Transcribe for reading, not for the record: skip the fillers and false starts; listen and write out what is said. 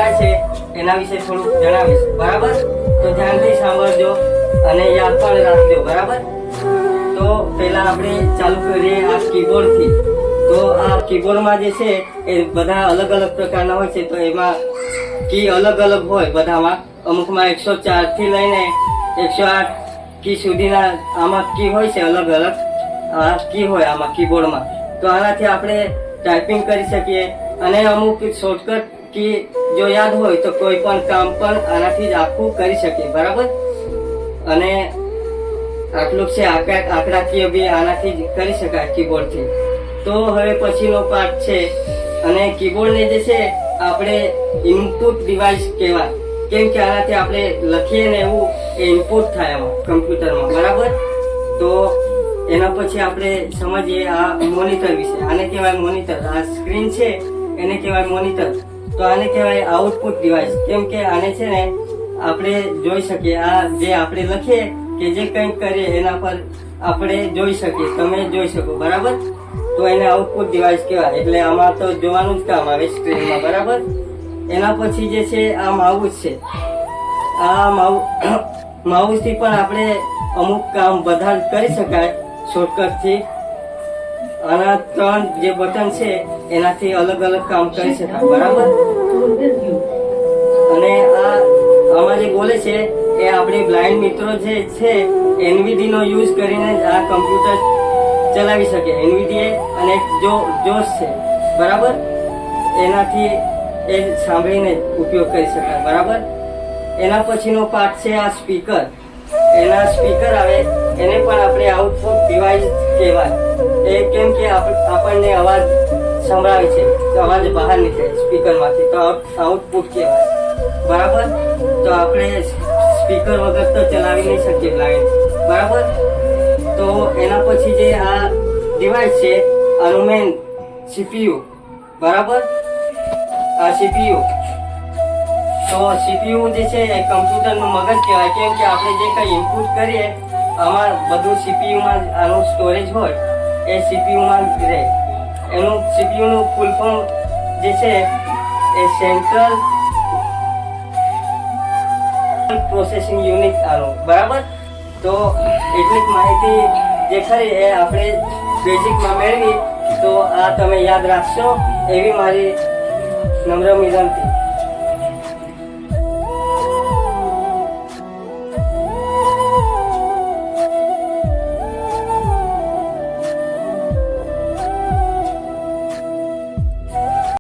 થાય છે એના વિશે થોડુંક જણાવીશ, બરાબર? તો ધ્યાનથી સાંભળજો અને યાદ પણ રાખજો, બરાબર? તો પહેલા આપણે ચાલુ કરીએ આ કીબોર્ડથી. તો આ કીબોર્ડમાં જે છે એ બધા અલગ અલગ પ્રકારના હોય છે. તો એમાં કી અલગ અલગ હોય બધામાં. અમુકમાં 104 થી લઈને 108 કી સુધીના આમાં કી હોય છે, અલગ અલગ આ કી હોય આમાં કીબોર્ડમાં. તો આનાથી આપણે ટાઈપિંગ કરી શકીએ અને અમુક શોર્ટકટ કી જો યાદ હોય તો કોઈ પણ કામ પણ આનાથી જ આખું કરી શકીએ, બરાબર? અને આટલું છે આંકડાકીય બી આનાથી જ કરી શકાય કીબોર્ડથી. તો હવે પછીનો પાર્ટ છે, અને કીબોર્ડને જે છે આપણે ઇનપુટ ડિવાઇસ કહેવાય, કેમ કે આનાથી આપણે લખીએ ને એવું એ ઇનપુટ થાય આમાં કમ્પ્યુટરમાં, બરાબર? તો એના પછી આપણે સમજીએ આ મોનિટર વિશે. આને કહેવાય મોનિટર. આ સ્ક્રીન છે એને કહેવાય મોનિટર. તો આને કહેવાય આઉટપુટ ડિવાઇસ, કેમ કે આને છે ને આપણે જોઈ શકીએ. આ જે આપણે લખીએ કે જે કંઈક કરીએ એના પર આપણે જોઈ શકીએ, તમે જોઈ શકો, બરાબર? તો એને આઉટપુટ ડિવાઇસ કહેવાય. એટલે આમાં તો જોવાનું જ કામ આવે સ્ક્રીનમાં, બરાબર? એના પછી જે છે આ માઉસ છે. આ માઉસથી પણ આપણે અમુક કામ બધા જ કરી શકાય શોર્ટકટથી. આના 3 જે બટન છે એનાથી અલગ અલગ કામ કરી શકાય, બરાબર? અને આમાં જે બોલે છે એ આપણી બ્લાઇન્ડ મિત્રો જે છે એનવીડી નો યુઝ કરીને આ કમ્પ્યુટર ચલાવી શકે. એનવીડી અને જોશ છે, બરાબર? એનાથી એ સાંભળીને ઉપયોગ કરી શકાય, બરાબર? એના પછીનો પાર્ટ છે આ સ્પીકર. એના સ્પીકર આવે એને પણ આપણે આઉટપુટ ડિવાઇસ કહેવાય. એ કેમ કે આપણને અવાજ સંભળાવે છે, તો અવાજ બહાર નીકળે સ્પીકરમાંથી, તો આઉટપુટ કહેવાય, બરાબર? તો આપણે સ્પીકર વગર તો ચલાવી નહીં શકીએ બ્લાઇન્ડ, બરાબર? તો એના પછી જે આ ડિવાઇસ છે આનું મેન સીપીયુ, બરાબર? આ સીપીયુ. તો સીપીયુ જે છે એ કમ્પ્યુટરનું મગજ કહેવાય, કેમ કે આપણે જે કંઈ ઇનપુટ કરીએ આમાં બધું સીપીયુમાં આનું સ્ટોરેજ હોય એ સીપીયુમાં જ રહે. એનું સીપીયુનું ફૂલ ફોર્મ જે છે એ સેન્ટ્રલ પ્રોસેસિંગ યુનિટ આનું, બરાબર? તો એટલી માહિતી જે ખરી એ આપણે બેઝિકમાં મેળવી. તો આ તમે યાદ રાખશો એવી મારી નમ્ર વિનંતી.